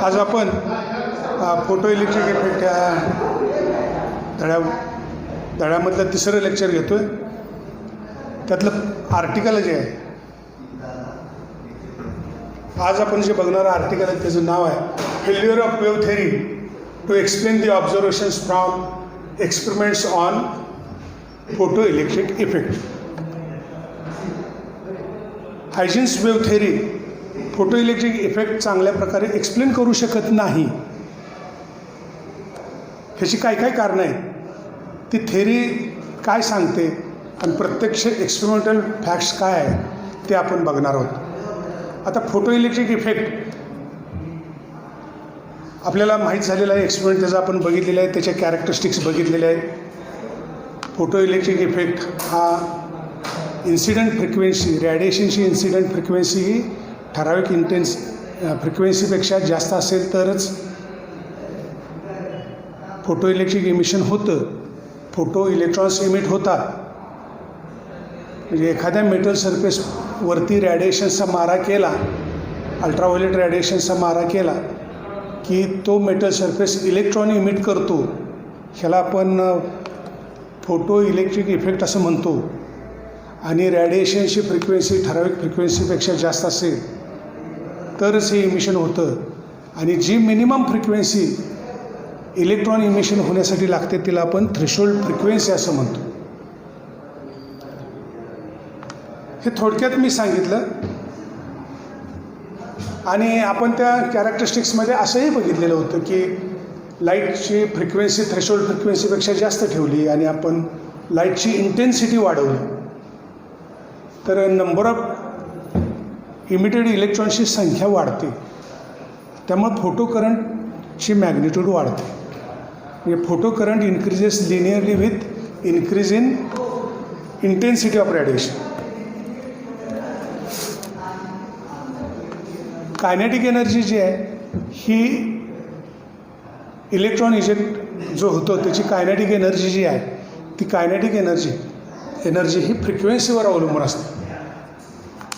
आज आपण photo electric effect या धड्यामधलं तिसरं लेक्चर घेतो आहे. त्यातलं आर्टिकल जे आहे, आज आपण जे बघणारं आर्टिकल आहे त्याचं नाव आहे failure of wave theory to explain the observations from experiments on photo electric effect. Huygens wave theory photo electric effect चांगल्या प्रकारे एक्सप्लेन करू शकत नाही. ह्याची काय काय कारणं आहेत, ती थेअरी काय सांगते आणि प्रत्यक्ष एक्सपेरिमेंटल फॅक्ट्स काय आहे ते आपण बघणार आहोत. आता फोटो इलेक्ट्रिक इफेक्ट आपल्याला माहीत झालेला आहे, एक्सपेरिमेंट त्याचा आपण बघितलेला आहे, त्याच्या कॅरेक्टरिस्टिक्स बघितलेल्या आहेत. फोटो इलेक्ट्रिक इफेक्ट हा इन्सिडंट फ्रिक्वेन्सी, रॅडिएशनची इन्सिडंट फ्रिक्वेन्सी ही ठराविक फ्रिक्वेन्सीपेक्षा जास्त असेल तरच फोटो इलेक्ट्रिक इमिशन होतं. फोटो इलेक्ट्रॉन्स इमिट होतात. म्हणजे एखाद्या मेटल सरफेसवरती रॅडिएशनचा मारा केला, अल्ट्राव्हायोलेट रॅडिएशनचा मारा केला की तो मेटल सरफेस इलेक्ट्रॉन इमिट करतो. ह्याला आपण फोटो इलेक्ट्रिक इफेक्ट असं म्हणतो. आणि रॅडिएशनची फ्रिक्वेन्सी ठराविक फ्रिक्वेन्सीपेक्षा जास्त असेल तरच हे इमिशन होतं. आणि जी मिनिमम फ्रिक्वेन्सी इलेक्ट्रॉन इमिशन होण्यासाठी लागते तिला आपण थ्रेशोल्ड फ्रिक्वेन्सी असं म्हणतो. हे थोडक्यात मी सांगितलं. आणि आपण त्या कॅरेक्टरिस्टिक्समध्ये असंही बघितलेलं होतं की लाईटची फ्रिक्वेन्सी थ्रेशोल्ड फ्रिक्वेन्सीपेक्षा जास्त ठेवली आणि आपण लाईटची इंटेन्सिटी वाढवली तर नंबर ऑफ इमिटेड इलेक्ट्रॉन्सची संख्या वाढते. त्यामुळे फोटो करंटची मॅग्निट्यूड वाढते. म्हणजे photo current increases linearly with increase in intensity of radiation. Kinetic energy जी आहे ही इलेक्ट्रॉन इजेक्ट जो होतो त्याची कायनेटिक एनर्जी जी आहे ती कायनेटिक एनर्जी ही फ्रिक्वेन्सीवर अवलंबून असते.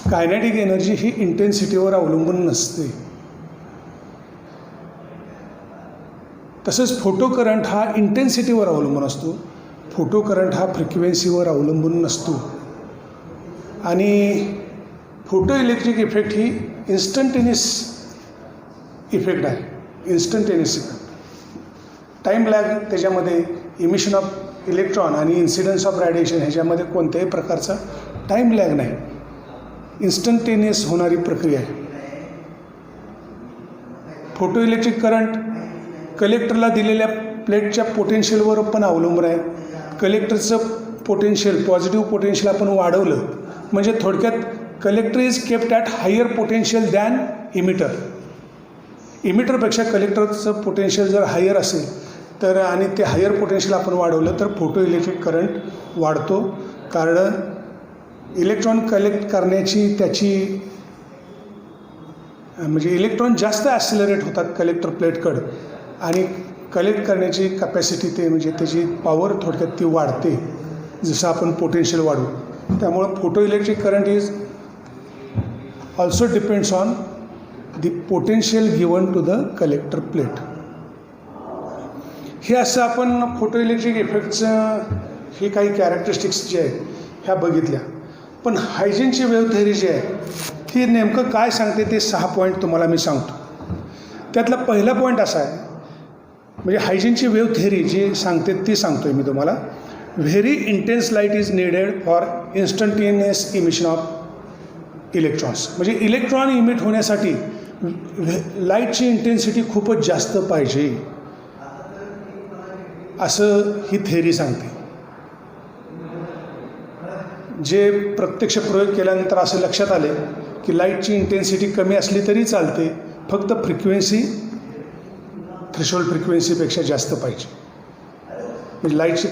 कायनेटिक एनर्जी ही इंटेन्सिटीवर अवलंबून नसते. तसंच फोटो करंट हा इंटेन्सिटीवर अवलंबून असतो. फोटो करंट हा फ्रिक्वेन्सीवर अवलंबून नसतो. आणि फोटो इलेक्ट्रिक इफेक्ट ही इन्स्टंटेनियस इफेक्ट आहे. Instantaneous effect. टाईम लॅग त्याच्यामध्ये इमिशन ऑफ इलेक्ट्रॉन आणि इन्सिडन्स ऑफ रॅडिएशन ह्याच्यामध्ये कोणत्याही प्रकारचा टाईम लॅग नाही. इन्स्टंटेनियस होणारी प्रक्रिया आहे. फोटो इलेक्ट्रिक करंट कलेक्टरला दिलेल्या प्लेटच्या पोटेन्शियलवर पण अवलंबून आहे. कलेक्टरचं पोटेन्शियल, पॉझिटिव्ह पोटेन्शियल आपण वाढवलं म्हणजे थोडक्यात collector is kept at higher potential than emitter. इमिटरपेक्षा कलेक्टरचं पोटेन्शियल जर हायर असेल तर आणि ते हायर पोटेन्शियल आपण वाढवलं तर फोटो इलेक्ट्रिक करंट वाढतो. कारण इलेक्ट्रॉन कलेक्ट करण्याची त्याची म्हणजे इलेक्ट्रॉन जास्त ॲक्सिलरेट होतात कलेक्टर प्लेटकडं आणि कलेक्ट करण्याची कॅपॅसिटी ते म्हणजे त्याची पॉवर थोडक्यात ती वाढते जसं आपण पोटेन्शियल वाढवू. त्यामुळं photo electric current is also depends on the potential given to the collector plate. हे असं आपण फोटो इलेक्ट्रिक इफेक्टचं हे काही कॅरेक्टरिस्टिक्स जे आहेत ह्या बघितल्या. पण हायजिनची वेव्ह थेअरी जी आहे ती नेमकं काय सांगते ते 6 पॉईंट तुम्हाला मी सांगतो. त्यातला पहिला पॉईंट असा आहे म्हणजे हायजिनची वेव्ह थेअरी जी सांगते ती सांगतो आहे मी तुम्हाला. Very intense light is needed for instantaneous emission of electrons. म्हणजे इलेक्ट्रॉन इमिट होण्यासाठी लाईटची इंटेन्सिटी खूपच जास्त पाहिजे असं ही थेअरी सांगते. जे प्रत्यक्ष प्रयोग केल्यानंतर असं लक्षात आले की लाईटची इंटेन्सिटी कमी असली तरी चालते, फक्त फ्रिक्वेन्सी थ्रेशोल्ड फ्रिक्वेन्सीपेक्षा जास्त पाहिजे. म्हणजे लाईटची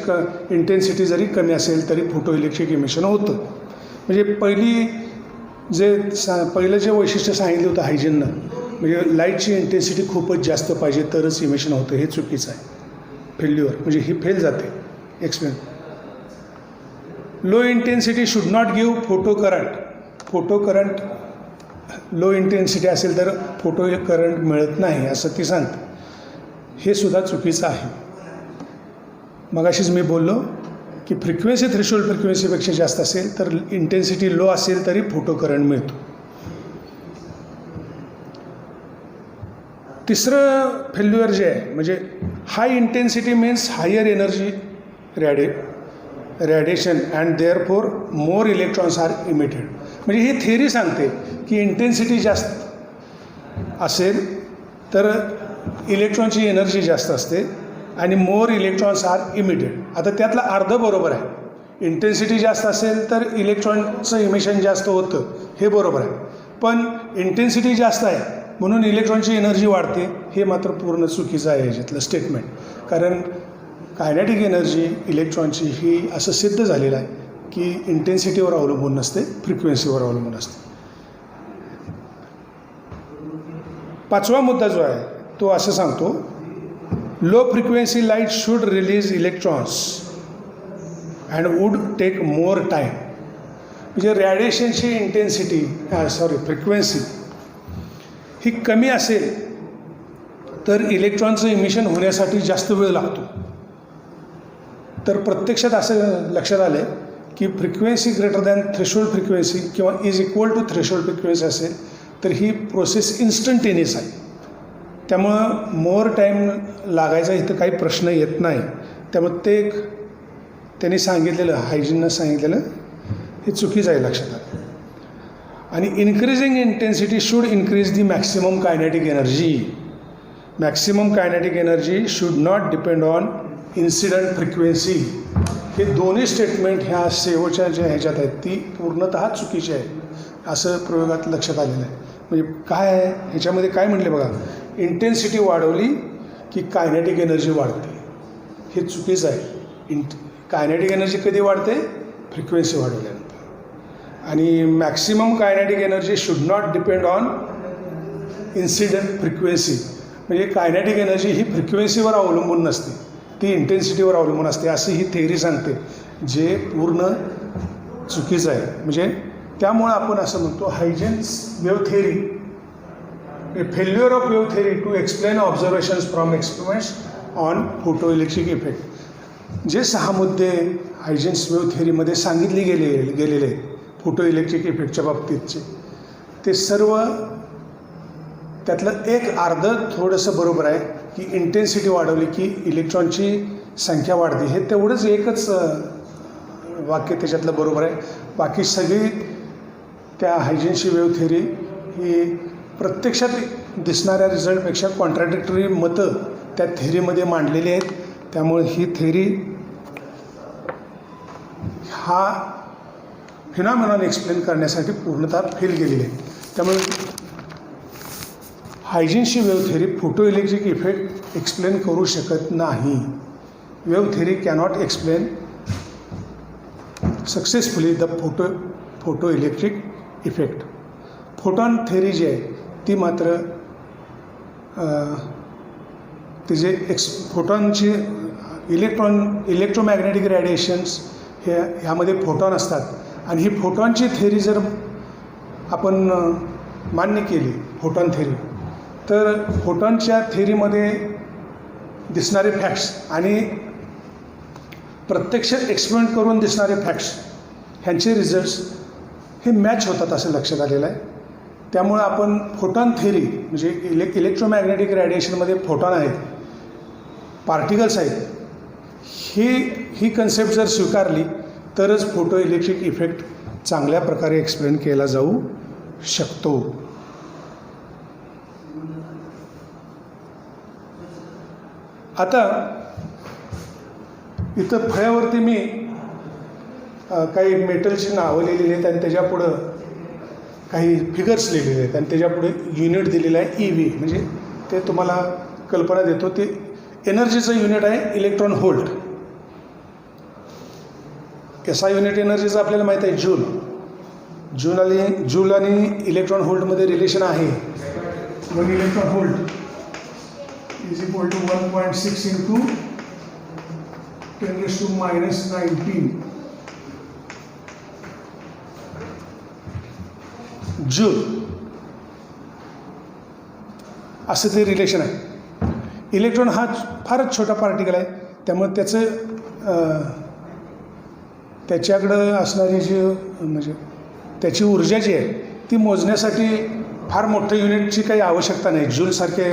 इंटेन्सिटी जरी कमी असेल तरी फोटो इलेक्ट्रिक इमिशन होतं. म्हणजे पहिलं जे वैशिष्ट्य सांगितलं होतं हायजिननं म्हणजे लाईटची इंटेन्सिटी खूपच जास्त पाहिजे तरच इमिशन होतं, हे चुकीचं आहे. फेल्युअर म्हणजे ही फेल जाते experiment. Low intensity should not give photo current. Photo current low intensity असेल तर फोटो करंट मिळत नाही असं ती सांगते. हे सुद्धा चुकीचं आहे. मगाशीच मी बोललो की फ्रिक्वेन्सी थ्रेशोल्ड फ्रिक्वेन्सीपेक्षा जास्त असेल तर इंटेन्सिटी लो असेल तरी फोटो करंट मिळतो. तिसरं फेल्युअर जे आहे म्हणजे high intensity means higher energy radiation and therefore more electrons are emitted. म्हणजे ही थेअरी सांगते की इंटेन्सिटी जास्त असेल तर इलेक्ट्रॉनची एनर्जी जास्त असते आणि मोर इलेक्ट्रॉन्स आर इमिटेड. आता त्यातलं अर्ध बरोबर आहे. इंटेन्सिटी जास्त असेल तर इलेक्ट्रॉनचं इमिशन जास्त होतं हे बरोबर आहे. पण इंटेन्सिटी जास्त आहे म्हणून इलेक्ट्रॉनची एनर्जी वाढते हे मात्र पूर्ण चुकीचं आहे याच्यातलं स्टेटमेंट. कारण कायनेटिक एनर्जी इलेक्ट्रॉनची ही असं सिद्ध झालेलं आहे की इंटेन्सिटीवर अवलंबून नसते, फ्रिक्वेन्सीवर अवलंबून असते. पाचवा मुद्दा जो आहे तो असं सांगतो, low frequency light should release electrons and would take more time. म्हणजे रॅडिएशनची इंटेन्सिटी फ्रिक्वेन्सी ही कमी असेल तर इलेक्ट्रॉनचं इमिशन होण्यासाठी जास्त वेळ लागतो. तर प्रत्यक्षात असं लक्षात आलं की frequency greater than threshold frequency किंवा is equal to threshold frequency असेल तर ही प्रोसेस इन्स्टंटेनियस आहे. त्यामुळं मोर टाईम लागायचा इथं काही प्रश्न येत नाही. त्यामुळे ते त्यांनी सांगितलेलं, हायजीननं सांगितलेलं हे चुकीचं आहे लक्षात आलं. आणि increasing intensity should increase the maximum kinetic energy. Maximum kinetic energy should not depend on incident frequency. हे दोन्ही स्टेटमेंट ह्या शेवटच्या ज्या ह्याच्यात आहेत ती पूर्णतः चुकीची आहे असं प्रयोगात लक्षात आलेलं आहे. म्हणजे काय आहे ह्याच्यामध्ये काय म्हटले बघा, इंटेन्सिटी वाढवली की कायनेटिक एनर्जी वाढते. हे चुकीचं आहे. कायनेटिक एनर्जी कधी वाढते? फ्रिक्वेन्सी वाढवल्यानंतर. आणि maximum kinetic energy should not depend on incident frequency. म्हणजे कायनेटिक एनर्जी ही फ्रिक्वेन्सीवर अवलंबून नसते, ती इंटेन्सिटीवर अवलंबून असते असं ही थेअरी सांगते, जे पूर्ण चुकीचं आहे. म्हणजे त्यामुळं आपण असं म्हणतो Huygens wave theory, failure of wave theory to explain observations from experiments on photo electric effect. जे 6 मुद्दे हायजेन्स वेव्ह थेअरीमध्ये सांगितले गेलेले आहेत फोटो इलेक्ट्रिक इफेक्टच्या बाबतीतचे, ते सर्व त्यातलं एक अर्ध थोडंसं बरोबर आहे की इंटेन्सिटी वाढवली की इलेक्ट्रॉनची संख्या वाढते. हे तेवढंच एकच वाक्य त्याच्यातलं बरोबर आहे. बाकी सगळी त्या हायजीनची वेव्ह थेअरी ही प्रत्यक्षात दिसणाऱ्या रिझल्टपेक्षा कॉन्ट्राडिक्टरी मतं त्या थेअरीमध्ये मांडलेली आहेत. त्यामुळे ही थेअरी हा फिनॉमिनॉन एक्सप्लेन करण्यासाठी पूर्णतः फेल गेलेली आहे. त्यामुळे हायजीनची wave theory photo electric effect explain करू शकत नाही. Wave theory cannot explain successfully the photo electric effect. Photon theory जी आहे ती मात्र तिचे फोटॉनची इलेक्ट्रोमॅग्नेटिक रॅडिएशन्स ह्यामध्ये फोटॉन असतात. आणि ही फोटॉनची थेअरी जर आपण मान्य केली फोटॉन थेअरी, तर फोटॉनच्या थेअरीमध्ये दिसणारे फॅक्ट्स आणि प्रत्यक्ष एक्सपेरिमेंट करून दिसणारे फॅक्ट्स ह्यांचे रिझल्ट्स हे मॅच होतात असं लक्षात आलेलं आहे. त्यामुळं आपण फोटॉन थेअरी म्हणजे इलेक्ट्रोमॅग्नेटिक रॅडिएशनमध्ये फोटॉन आहेत, पार्टिकल्स आहेत, ही कन्सेप्ट जर स्वीकारली तरच फोटो इलेक्ट्रिक इफेक्ट चांगल्या प्रकारे एक्सप्लेन केला जाऊ शकतो. आता इथं फळ्यावरती मी काही मेटलची नावं लिहिलेली आहेत आणि त्याच्यापुढं काही फिगर्स लिहिलेले आहेत आणि त्याच्यापुढे युनिट दिलेलं आहे EV. म्हणजे ते तुम्हाला कल्पना देतो. ते एनर्जीचं युनिट आहे इलेक्ट्रॉन व्होल्ट. SI युनिट एनर्जीचं आपल्याला माहीत आहे जूल. जूल आणि इलेक्ट्रॉन व्होल्टमध्ये रिलेशन आहे. 1 electron volt is equal to 1.6 into 10⁻⁻19 joule. असं ते रिलेशन आहे. इलेक्ट्रॉन हा फारच छोटा पार्टिकल आहे, त्यामुळे त्याच्याकडं असणारी जी म्हणजे त्याची ऊर्जा जी आहे ती मोजण्यासाठी फार मोठं युनिटची काही आवश्यकता नाही, जूलसारखे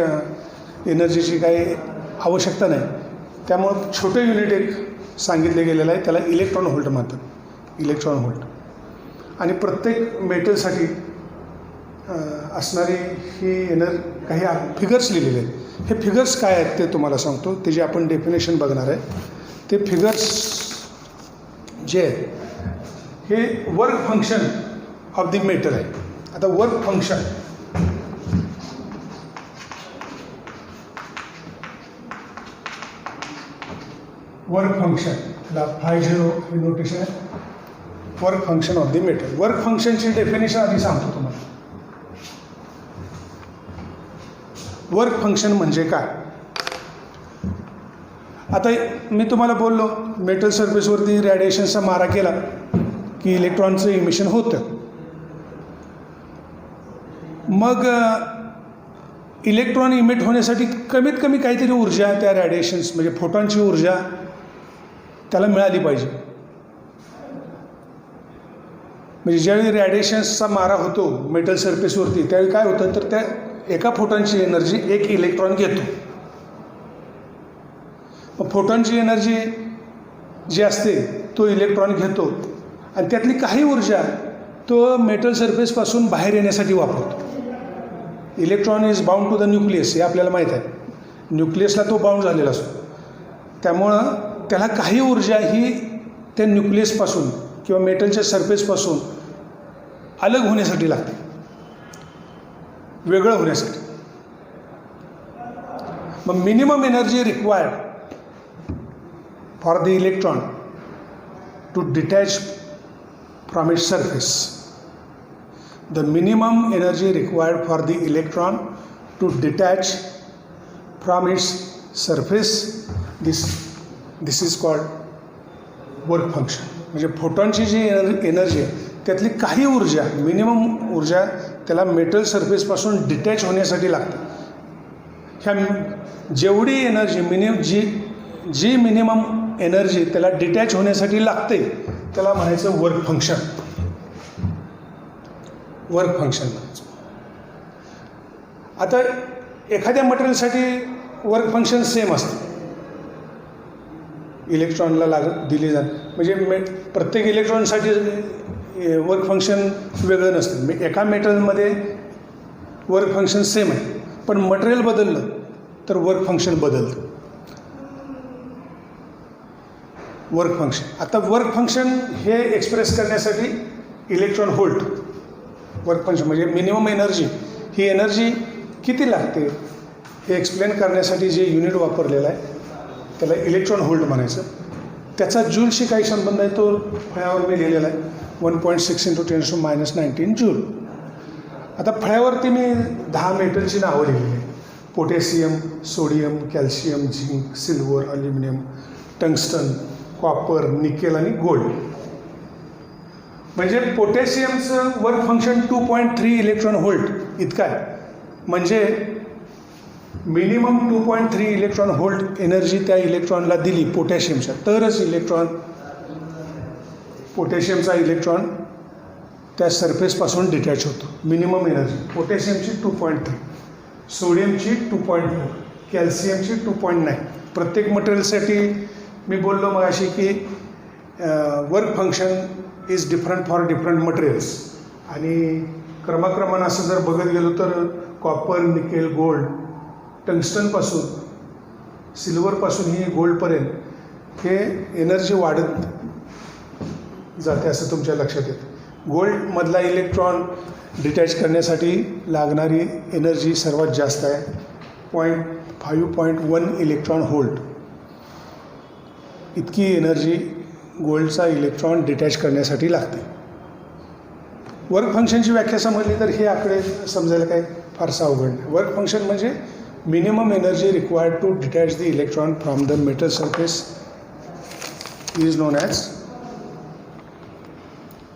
एनर्जीची काही आवश्यकता नाही. त्यामुळं छोटं युनिट एक सांगितलं गेलेलं आहे, त्याला इलेक्ट्रॉन व्होल्ट म्हणतात, इलेक्ट्रॉन व्होल्ट. आणि प्रत्येक मेटलसाठी असणारी ही काही फिगर्स लिहिलेले आहेत. हे फिगर्स काय आहेत ते तुम्हाला सांगतो, त्याची आपण डेफिनेशन बघणार आहे. ते फिगर्स जे आहेत हे work function of the metal आहे. आता वर्क फंक्शन ला 50 हे नोटेशन आहे. Work function of the metal. Work फंक्शनची डेफिनेशन आधी सांगतो तुम्हाला. वर्क फंक्शन म्हणजे काय? आता मी तुम्हाला बोललो मेटल सरफेसवरती रेडिएशनचा मारा केला की इलेक्ट्रॉनचं इमिशन होतं. मग इलेक्ट्रॉन इमिट होण्यासाठी कमीत कमी काहीतरी ऊर्जा त्या रेडिएशन्स म्हणजे फोटॉनची ऊर्जा त्याला मिळाली पाहिजे. म्हणजे ज्यावेळी रेडिएशन्सचा मारा होतो मेटल सरफेसवरती त्यावेळी काय होतं तर त्या एका फोटॉनची एनर्जी एक इलेक्ट्रॉन घेतो. मग फोटॉनची एनर्जी जी असते तो इलेक्ट्रॉन घेतो आणि त्यातली काही ऊर्जा तो मेटल सरफेसपासून बाहेर येण्यासाठी वापरतो. Electron is bound to the nucleus हे आपल्याला माहीत आहे. न्यूक्लियसला तो बाउंड झालेला असतो, त्यामुळं त्याला काही ऊर्जा ही त्या न्यूक्लियसपासून किंवा मेटलच्या सरफेसपासून अलग होण्यासाठी लागते, वेगळं होण्यासाठी. मग minimum energy required for the electron to detach from its surface. The minimum energy required for the electron to detach from its surface, this is called work function. म्हणजे फोटॉनची जी एनर्जी आहे त्यातली काही ऊर्जा मिनिमम ऊर्जा त्याला मेटल सरफेसपासून डिटॅच होण्यासाठी लागते. ह्या जेवढी एनर्जी जी मिनिमम एनर्जी त्याला डिटॅच होण्यासाठी लागते त्याला म्हणायचं वर्क फंक्शन. वर्क फंक्शन म्हणायचं. आता एखाद्या मटेरियलसाठी वर्क फंक्शन सेम असते, इलेक्ट्रॉनला दिली जाते. म्हणजे प्रत्येक इलेक्ट्रॉनसाठी वर्क फंक्शन वेगळं नसतं. एका मेटलमध्ये वर्क फंक्शन सेम आहे, पण मटेरियल बदललं तर वर्क फंक्शन बदलतं. Work function. आता वर्क फंक्शन हे एक्सप्रेस करण्यासाठी इलेक्ट्रॉन व्होल्ट वर्क फंक्शन म्हणजे मिनिमम एनर्जी, ही एनर्जी किती लागते हे एक्सप्लेन करण्यासाठी जे युनिट वापरलेलं आहे त्याला इलेक्ट्रॉन व्होल्ट म्हणायचं. त्याचा जूलशी काही संबंध आहे तो फळ्यावर मी लिहिलेला आहे. 1.6 × 10⁻⁹ जूल. आता फळ्यावरती मी 10 मेटलची नावं लिहिलेली आहे. Potassium, sodium, calcium, zinc, silver, aluminium, tungsten, copper, nickel आणि गोल्ड. म्हणजे पोटॅशियमचं वर्क फंक्शन 2.3 इलेक्ट्रॉन व्होल्ट इतकं आहे. म्हणजे मिनिमम 2.3 इलेक्ट्रॉन व्होल्ट एनर्जी त्या इलेक्ट्रॉनला दिली पोटॅशियमच्या तरच पोटॅशियमचा इलेक्ट्रॉन त्या सरफेसपासून डिटॅच होतो. मिनिमम एनर्जी पोटॅशियमची 2.3, सोडियमची 2.4, कॅल्शियमची 2.9. प्रत्येक मटेरियलसाठी मी बोललो मग अशी की work function is different for different materials. आणि क्रमाक्रमानं असं जर बघत गेलो तर कॉपर, निकेल, गोल्ड, टंगस्टनपासून सिल्वरपासून ही गोल्डपर्यंत हे एनर्जी वाढत जाते असं तुमच्या लक्षात येतं. गोल्डमधला इलेक्ट्रॉन डिटॅच करण्यासाठी लागणारी एनर्जी सर्वात जास्त आहे, 5.1 इलेक्ट्रॉन व्होल्ट. इतकी एनर्जी गोल्डचा इलेक्ट्रॉन डिटॅच करण्यासाठी लागते. वर्क फंक्शनची व्याख्या समजली तर हे आकडे समजायला काय फारसं अवघड नाही. वर्क फंक्शन म्हणजे minimum energy required to detach the electron from the metal surface is known as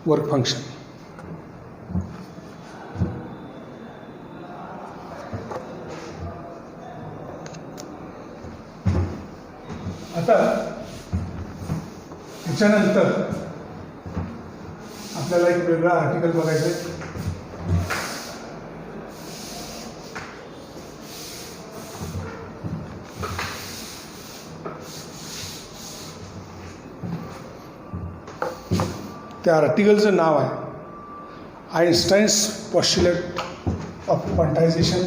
work function. आता त्याच्यानंतर आपल्याला एक वेगळा आर्टिकल बघायचं आहे. त्या आर्टिकलचं नाव आहे Einstein's postulate of quantization.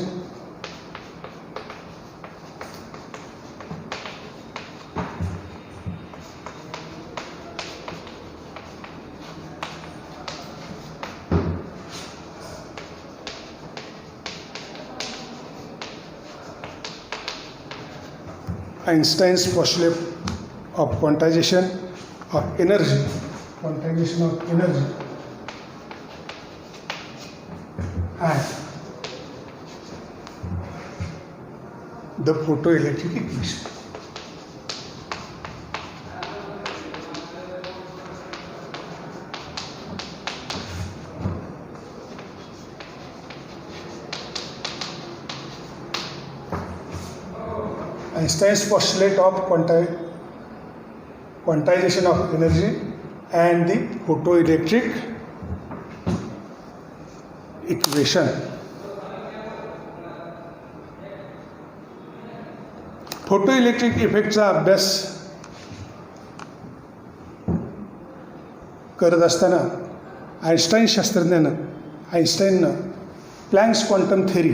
Einstein's postulate of quantization of energy, quantization of energy, and the photoelectric equation. Einstein's postulate of quantization of energy and the photoelectric equation. Photoelectric इफेक्टचा अभ्यास करत असताना आइन्स्टाईननं प्लँक्स क्वांटम थेरी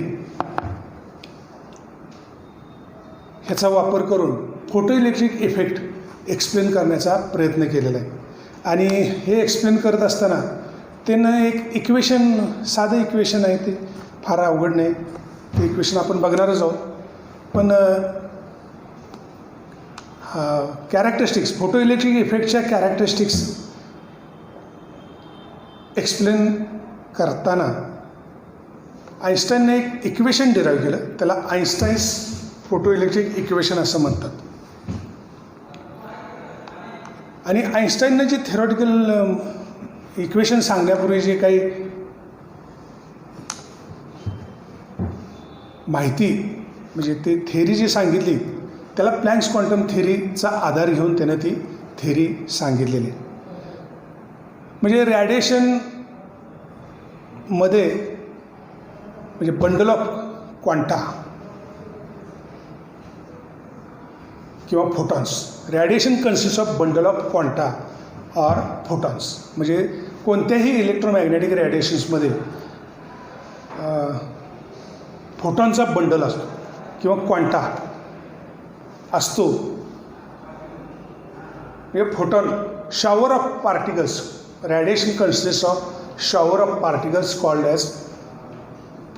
ह्याचा वापर करून photoelectric effect explain करण्याचा प्रयत्न केलेला आहे. आणि हे एक्सप्लेन करत असताना त्यानं एक इक्वेशन, साधं इक्वेशन आहे, ते फार अवघड नाही, ते इक्वेशन आपण बघणारच आहोत. पण कॅरेक्टरिस्टिक्स, फोटोइलेक्ट्रिक इफेक्टच्या कॅरेक्टरिस्टिक्स एक्सप्लेन करताना आइन्स्टाईनने एक इक्वेशन डिराईव्ह केलं, त्याला आइन्स्टाईन्स फोटोइलेक्ट्रिक इक्वेशन असं म्हणतात. आणि आइन्स्टाईननं जे थेरॉटिकल इक्वेशन सांगण्यापूर्वी जे काही माहिती, म्हणजे ते थेरी जी सांगितली त्याला प्लँक्स क्वांटम थेरीचा आधार घेऊन त्यानं ती थेरी सांगितलेली. म्हणजे रॅडिएशनमध्ये म्हणजे बंडल ऑफ क्वांटा किंवा photons, radiation consist of bundle of quanta or photons. म्हणजे कोणत्याही इलेक्ट्रोमॅग्नेटिक रॅडिएशन्समध्ये फोटॉनचा बंडल असतो किंवा क्वांटा असतो. म्हणजे photon, shower of particles, radiation consist of shower of particles called as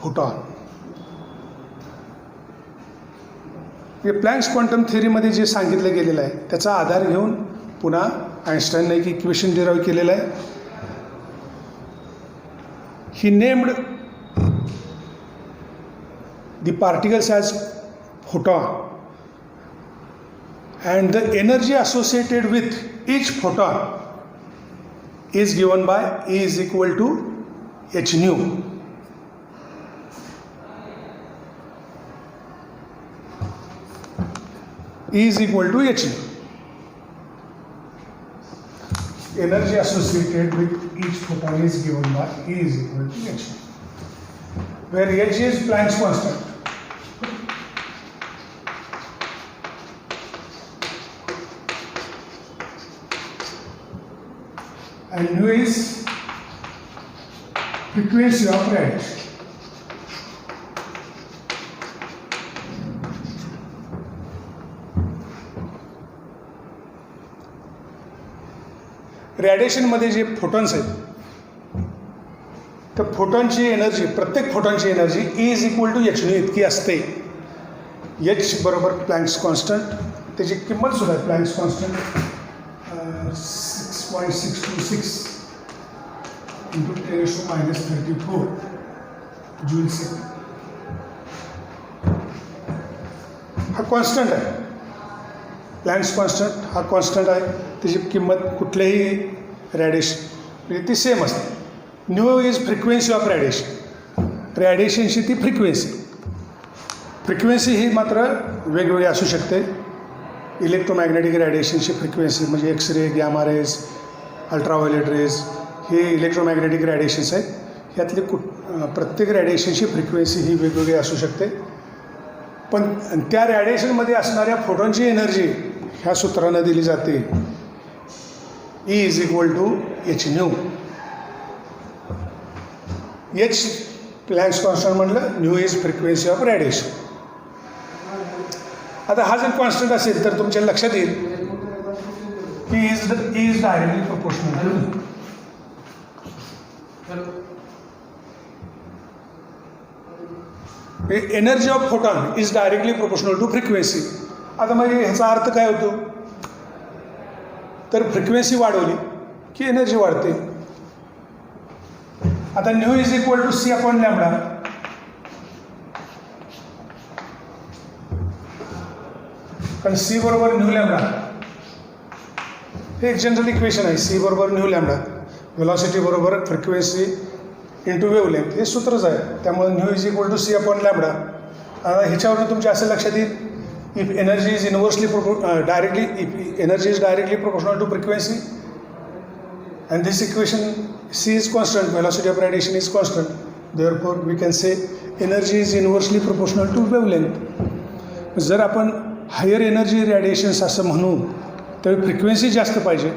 photon. हे प्लँक्स क्वांटम थेरीमध्ये जे सांगितलं गेलेलं आहे त्याचा आधार घेऊन पुन्हा आइन्स्टाईनने एक इक्वेशन डिराईव्ह केलेलं आहे. He named the particles as photon and the energy associated with each photon is given by E is equal to h nu. E is equal to h nu. Energy associated with each photon is given by E is equal to h nu, where h is Planck's constant. And nu is frequency of radiation. रॅडिएशनमध्ये जे photons आहेत तर फोटॉनची energy, प्रत्येक फोटॉनची energy E is equal to h nu इतकी असते. h बरोबर प्लँक्स कॉन्स्टंट, त्याची किंमत सुद्धा आहे Planck's constant 6.626 into 10⁻34 joule second. हा कॉन्स्टंट आहे, प्लँक्स कॉन्स्टंट हा कॉन्स्टंट आहे. त्याची किंमत कुठल्याही रॅडिएशन म्हणजे ती सेम असते. Nu is frequency of radiation, रॅडिएशनची ती फ्रिक्वेन्सी ही मात्र वेगवेगळी असू शकते. इलेक्ट्रोमॅग्नेटिक रॅडिएशनची फ्रिक्वेन्सी म्हणजे X ray, gamma rays, ultraviolet rays हे इलेक्ट्रोमॅग्नेटिक रॅडिएशन्स आहेत. ह्यातले प्रत्येक रॅडिएशनची फ्रिक्वेन्सी ही वेगवेगळी असू शकते. पण त्या रॅडिएशनमध्ये असणाऱ्या फोटॉनची एनर्जी ह्या सूत्रानं दिली जाते, E = h². h Planck's constant म्हटलं, nu is frequency of radiation. आता हा जर कॉन्स्टंट असेल तर तुमच्या लक्षात येईल की E is directly proportional. Energy of photon is directly proportional to frequency. आता मग ह्याचा अर्थ काय होतो, तर फ्रिक्वेन्सी वाढवली की एनर्जी वाढते. आता new is equal to C/λ. कारण C बरोबर μλ हे एक जनरल इक्वेशन आहे. C बरोबर μλ, व्हेलॉसिटी बरोबर फ्रिक्वेन्सी इंटू वेवलेंथ हे सूत्रच आहे. त्यामुळे new is equal to C/λ. ह्याच्यावरून तुमच्या असं लक्षात येईल, if energy is inversely if energy is directly proportional to frequency and this equation C is constant, velocity of radiation is constant, therefore we can say energy is inversely proportional to wavelength. जर आपण higher energy रॅडिएशन्स असं म्हणू तर frequency जास्त पाहिजे.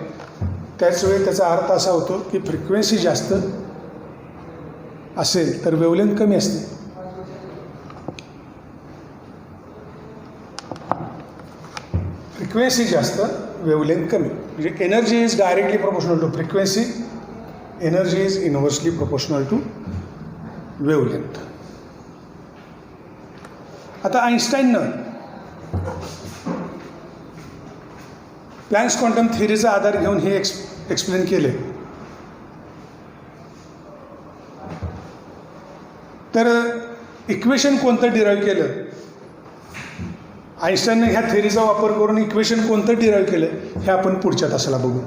त्याच वेळी त्याचा अर्थ असा होतो की फ्रिक्वेन्सी जास्त असेल तर वेवलेंथ कमी असते. फ्रिक्वेन्सी जास्त, वेवलेंथ कमी. म्हणजे energy is directly proportional to frequency, energy is inversely proportional to wavelength. आता आईन्स्टाईननं प्लँक्स क्वांटम थिअरीचा आधार घेऊन हे एक्सप्लेन केले. तर इक्वेशन कोणतं डिराईव्ह केलं, आईन्स्टाईनने ह्या थिअरीचा वापर करून इक्वेशन कोणतं डिराईव्ह केलं हे आपण पुढच्या तासाला बघू.